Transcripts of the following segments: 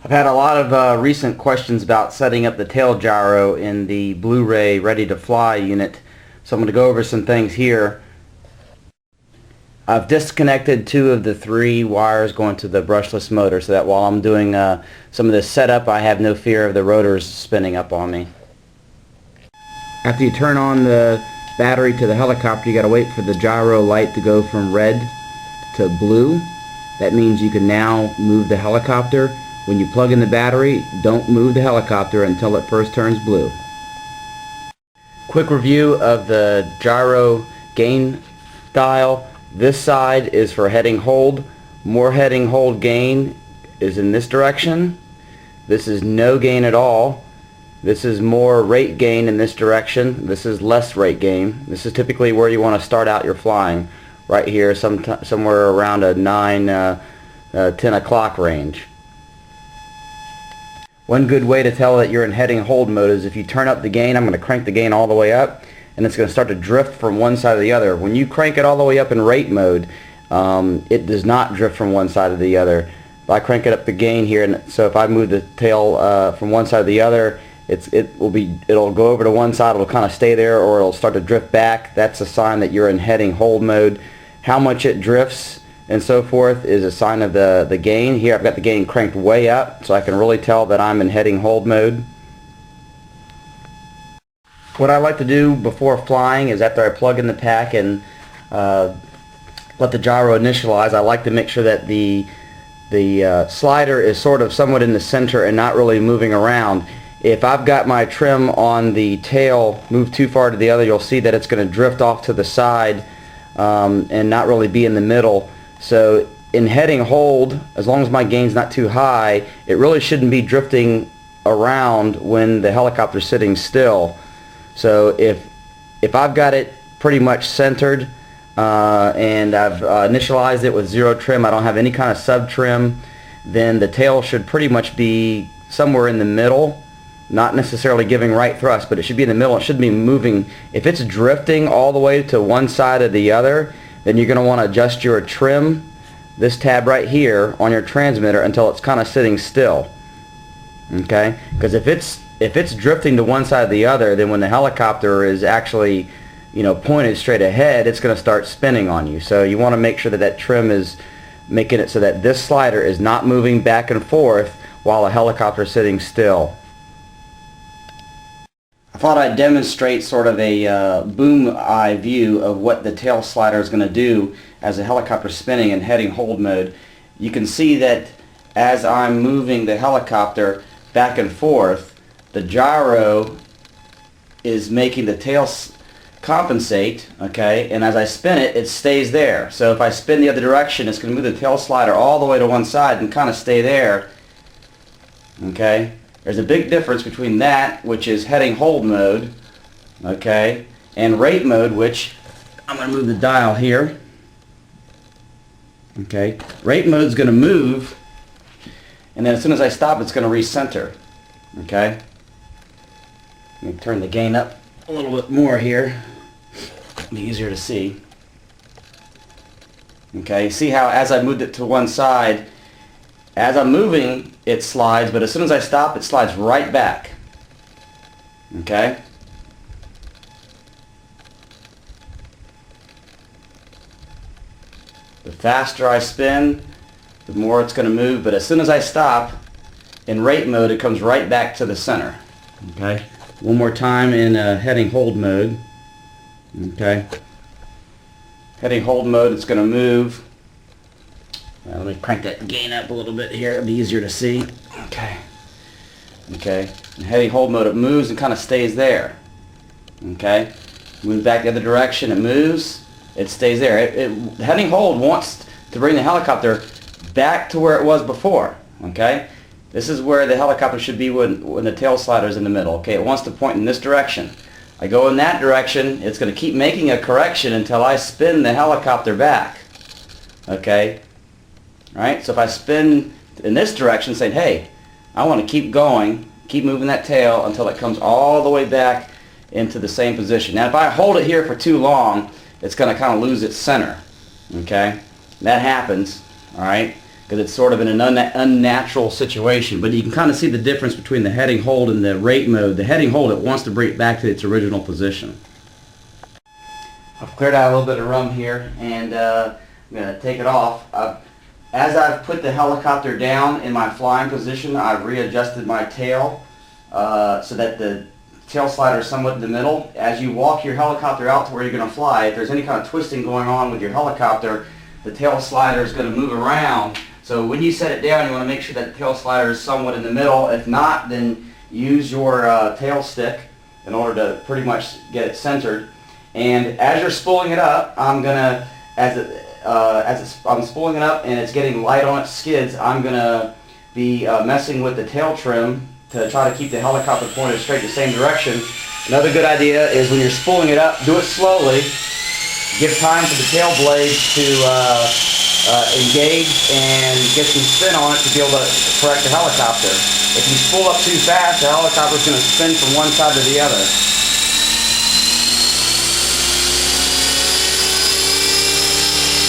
I've had a lot of recent questions about setting up the tail gyro in the Blueray Ready to Fly unit, so I'm going to go over some things here. I've disconnected 2 of the 3 wires going to the brushless motor so that while I'm doing some of this setup, I have no fear of the rotors spinning up on me. After you turn on the battery to the helicopter, you got to wait for the gyro light to go from red to blue. That means you can now move the helicopter. When you plug in the battery, don't move the helicopter until it first turns blue. Quick review of the gyro gain dial. This side is for heading hold. More heading hold gain is in this direction. This is no gain at all. This is more rate gain in this direction. This is less rate gain. This is typically where you want to start out your flying. Right here, somewhere around a 10 o'clock range. One good way to tell that you're in heading hold mode is if you turn up the gain. I'm going to crank the gain all the way up, and it's going to start to drift from one side to the other. When you crank it all the way up in rate mode, it does not drift from one side to the other. If I crank it up the gain here, and so if I move the tail from one side to the other, it'll go over to one side, it'll kind of stay there, or it'll start to drift back. That's a sign that you're in heading hold mode. How much it drifts and so forth is a sign of the gain. Here I've got the gain cranked way up, so I can really tell that I'm in heading hold mode. What I like to do before flying is after I plug in the pack and let the gyro initialize, I like to make sure that the slider is sort of somewhat in the center and not really moving around. If I've got my trim on the tail moved too far to the other, you'll see that it's going to drift off to the side and not really be in the middle. So in heading hold, as long as my gain's not too high, it really shouldn't be drifting around when the helicopter's sitting still. So if I've got it pretty much centered and I've initialized it with 0 trim, I don't have any kind of sub trim, then the tail should pretty much be somewhere in the middle. Not necessarily giving right thrust, but it should be in the middle. It shouldn't be moving. If it's drifting all the way to one side or the other, then you're going to want to adjust your trim, this tab right here on your transmitter, until it's kind of sitting still. Okay? Because if it's drifting to one side or the other, then when the helicopter is actually, pointed straight ahead, it's going to start spinning on you. So you want to make sure that that trim is making it so that this slider is not moving back and forth while the helicopter is sitting still. I thought I'd demonstrate sort of a boom eye view of what the tail slider is going to do as the helicopter is spinning in heading hold mode. You can see that as I'm moving the helicopter back and forth, the gyro is making the tail compensate, okay, and as I spin it, it stays there. So if I spin the other direction, it's going to move the tail slider all the way to one side and kind of stay there, okay. There's a big difference between that, which is heading hold mode, okay, and rate mode, which I'm going to move the dial here. Okay, rate mode is going to move, and then as soon as I stop, it's going to recenter. Okay, let me turn the gain up a little bit more here. It'll be easier to see. Okay, see how as I moved it to one side, as I'm moving, it slides, but as soon as I stop, it slides right back. Okay? The faster I spin, the more it's going to move, but as soon as I stop, in rate mode, it comes right back to the center. Okay? One more time in heading hold mode. Okay? Heading hold mode, it's going to move. Let me crank that gain up a little bit here. It'll be easier to see. Okay. Okay. In heading hold mode, it moves and kind of stays there. Okay. Move back the other direction. It moves. It stays there. Heading hold wants to bring the helicopter back to where it was before. Okay. This is where the helicopter should be when the tail slider is in the middle. Okay. It wants to point in this direction. I go in that direction. It's going to keep making a correction until I spin the helicopter back. Okay. Right? So if I spin in this direction saying, hey, I want to keep going, keep moving that tail until it comes all the way back into the same position. Now if I hold it here for too long, it's going to kind of lose its center. Okay? That happens, alright? because it's sort of in an unnatural situation. But you can kind of see the difference between the heading hold and the rate mode. The heading hold, it wants to bring it back to its original position. I've cleared out a little bit of rum here, and I'm going to take it off. As I've put the helicopter down in my flying position, I've readjusted my tail so that the tail slider is somewhat in the middle. As you walk your helicopter out to where you're going to fly, if there's any kind of twisting going on with your helicopter, the tail slider is going to move around. So when you set it down, you want to make sure that the tail slider is somewhat in the middle. If not, then use your tail stick in order to pretty much get it centered. And as you're spooling it up, I'm going to, I'm spooling it up and it's getting light on its skids, I'm going to be messing with the tail trim to try to keep the helicopter pointed straight the same direction. Another good idea is when you're spooling it up, do it slowly. Give time for the tail blades to engage and get some spin on it to be able to correct the helicopter. If you spool up too fast, the helicopter is going to spin from one side to the other.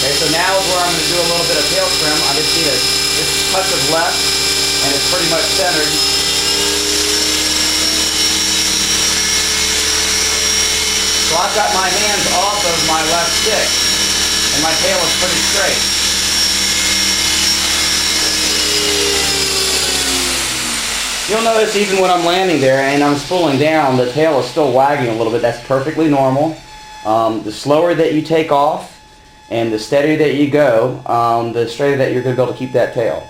Okay, so now is where I'm going to do a little bit of tail trim. I just need a touch of left, and it's pretty much centered. So I've got my hands off of my left stick, and my tail is pretty straight. You'll notice even when I'm landing there and I'm spooling down, the tail is still wagging a little bit. That's perfectly normal. The slower that you take off and the steadier that you go, the straighter that you're going to be able to keep that tail.